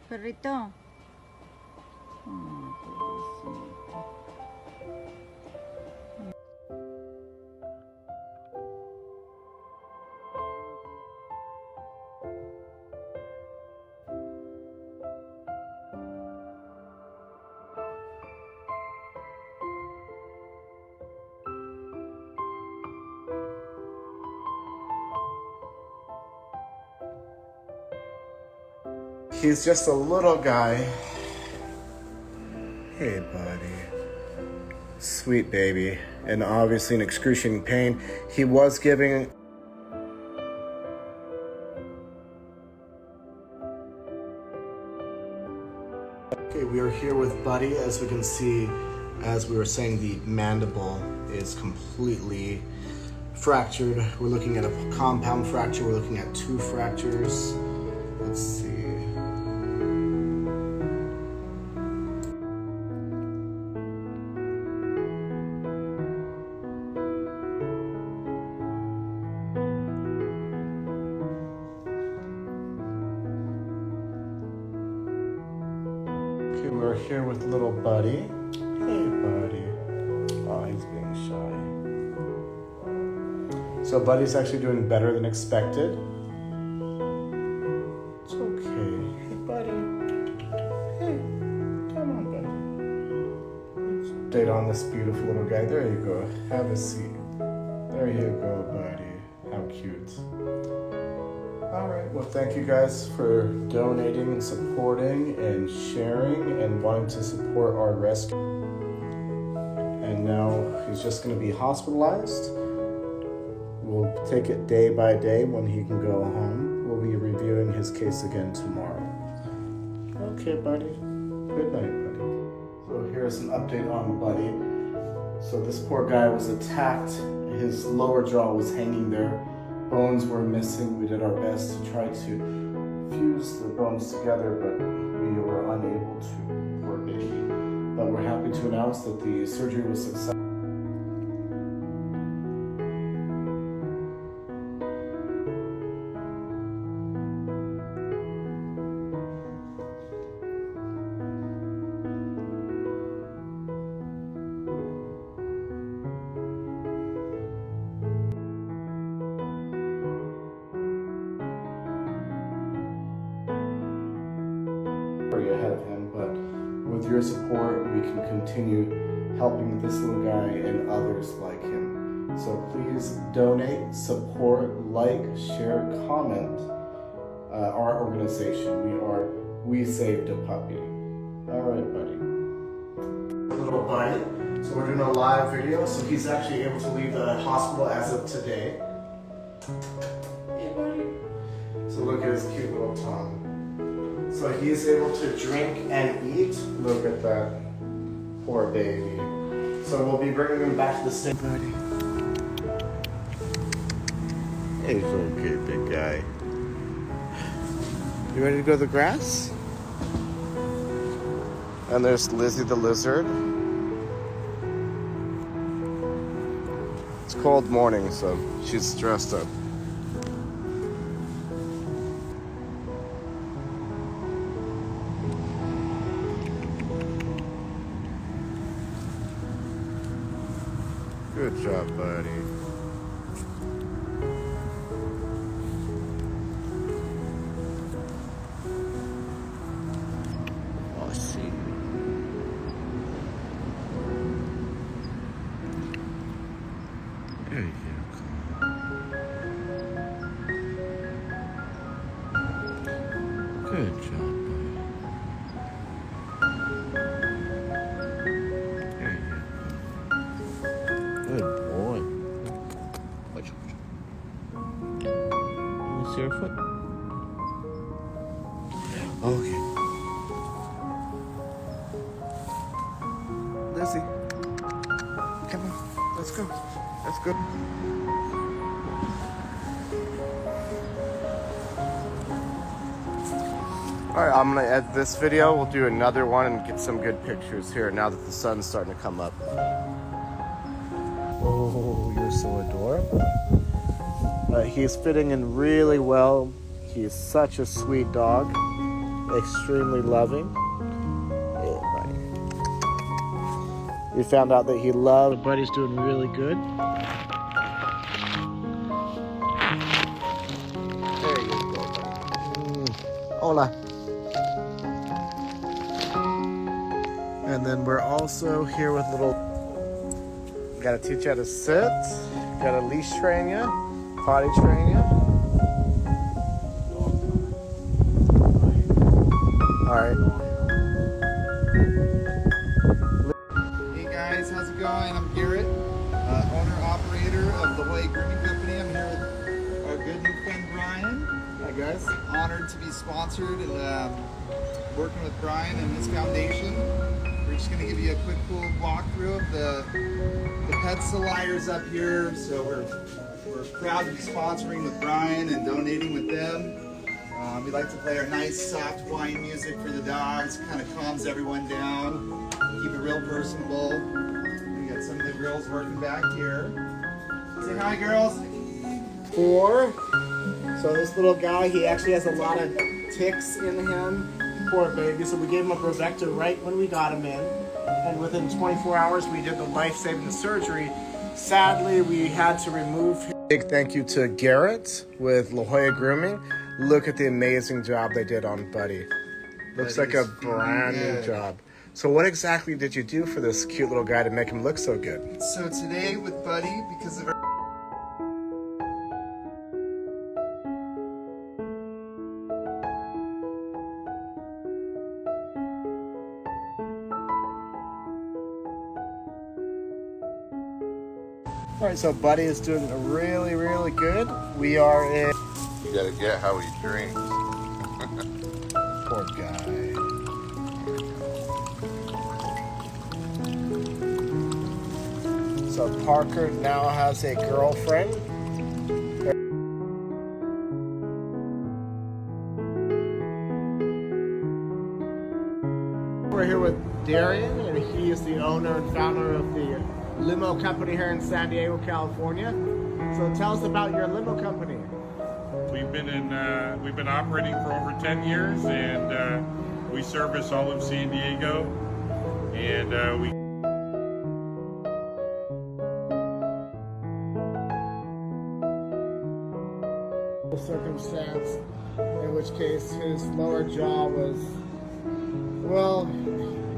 Perrito. Pobrecito. He's just a little guy. Hey, buddy. Sweet baby. And obviously in excruciating pain. He was giving... Okay, we are here with Buddy. As we can see, as we were saying, the mandible is completely fractured. We're looking at a compound fracture. We're looking at 2 fractures. Let's see. Okay, we're here with little Buddy. Hey, Buddy. Oh, he's being shy. So Buddy's actually doing better than expected. It's okay. Hey, Buddy. Hey, come on, Buddy. Let's date on this beautiful little guy. There you go. Have a seat. There you go, Buddy. How cute. All right, well, thank you guys for donating and supporting and sharing and wanting to support our rescue. And now he's just going to be hospitalized. We'll take it day by day when he can go home. We'll be reviewing his case again tomorrow. Okay, Buddy. Good night, Buddy. So here's an update on Buddy. So this poor guy was attacked. His lower jaw was hanging there. Bones were missing. We did our best to try to fuse the bones together, but we were unable to, poor baby. But we're happy to announce that the surgery was successful. Ahead of him, but with your support we can continue helping this little guy and others like him. So please donate, support, like, share, comment our organization. We are wesavedapuppy. All right, Buddy. Little Buddy. So we're doing a live video, so he's actually able to leave the hospital as of today. Hey, Buddy. So look at his cute little tongue. So he's able to drink and eat. Look at that poor baby. So we'll be bringing him back to the state. Buddy. Hey, okay, big guy. You ready to go to the grass? And there's Lizzie the lizard. It's cold morning, so she's dressed up. Good job, buddy. Oh, I see. There you go. Good job, buddy. There you go. Good boy. Watch. You see your foot? Okay. Lizzie, come on. Let's go. Let's go. Alright, I'm gonna edit this video. We'll do another one and get some good pictures here now that the sun's starting to come up. Oh, you're so adorable. He's fitting in really well. He's such a sweet dog. extremely loving. Yeah, buddy. We found out that he loved. Buddy's doing really good. There you go, buddy. Hola. And then we're also here with little. Gotta teach you how to sit. Gotta leash train you, potty train you. All right. Hey guys, how's it going? I'm Garrett, owner-operator of the Way Grooming Company. I'm here with our good new friend Brian. Hi guys. Honored to be sponsored and working with Brian and his foundation. We're just going to give you a quick cool walkthrough of the pet salires up here. So we're proud to be sponsoring with Brian and donating with them. We like to play our nice soft whine music for the dogs, kind of calms everyone down, keep it real personable. We got some of the girls working back here. Say hi, girls. 4. So this little guy, he actually has a lot of ticks in him. Poor baby. So we gave him a Bravecto right when we got him in. And within 24 hours, we did the life-saving surgery. Sadly, we had to remove him. Big thank you to Garrett with La Jolla Grooming. Look at the amazing job they did on Buddy. Looks like a brand new job. So what exactly did you do for this cute little guy to make him look so good? So today with Buddy, because of our All right, so Buddy is doing really, really good. We are in... You gotta get how he drinks. Poor guy. So Parker now has a girlfriend. We're here with Darian, and he is the owner and founder of the limo company here in San Diego, California. So tell us about your limo company. We've been operating for over 10 years, and we service all of San Diego, and we circumstance in which case his lower jaw was, well,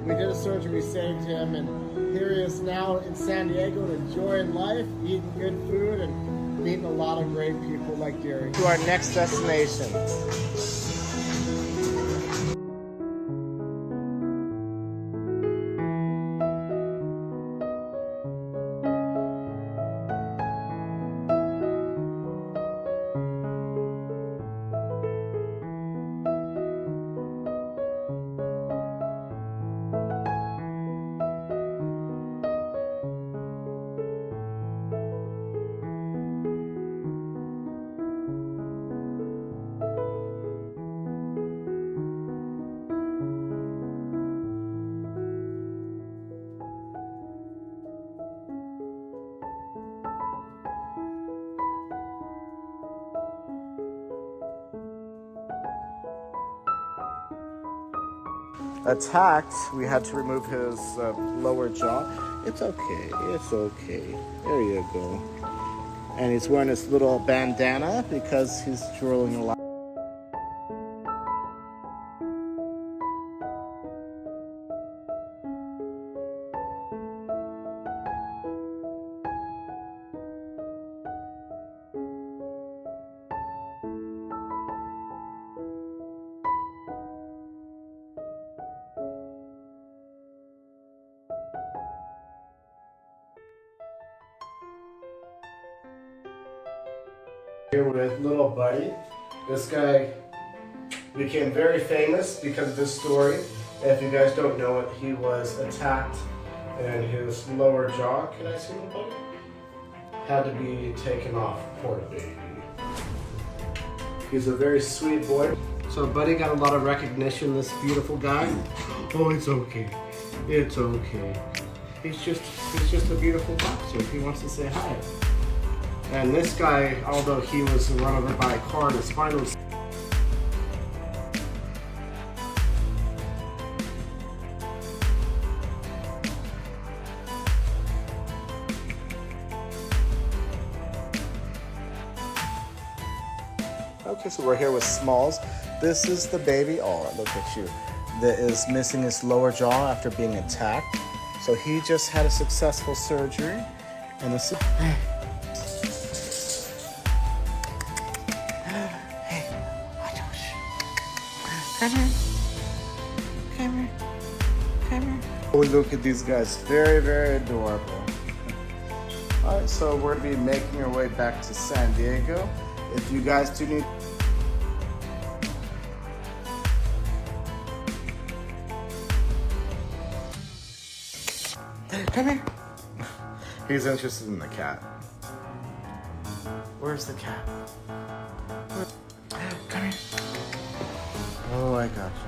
we did a surgery, saved him, and here he is now in San Diego enjoying life, eating good food, and meeting a lot of great people like Gary. To our next destination. Attacked, we had to remove his lower jaw. It's okay, it's okay. There you go. And he's wearing this little bandana because he's drooling a lot. Here with little Buddy. This guy became very famous because of this story. If you guys don't know it, he was attacked and his lower jaw, can I see little Buddy? Had to be taken off. Poor baby. He's a very sweet boy. So Buddy got a lot of recognition, this beautiful guy. Oh, it's okay. It's okay. He's just a beautiful boxer. He wants to say hi. And this guy, although he was run over by a car, his spinal Okay, so we're here with Smalls. This is the baby. Oh, look at you. That is missing his lower jaw after being attacked. So he just had a successful surgery. And this is... Hey, come here. Come here. Come here. Oh, look at these guys. Very, very adorable. All right, so we're gonna be making our way back to San Diego. If you guys do need... Come here. He's interested in the cat. Where's the cat? Come here. Oh, I got you.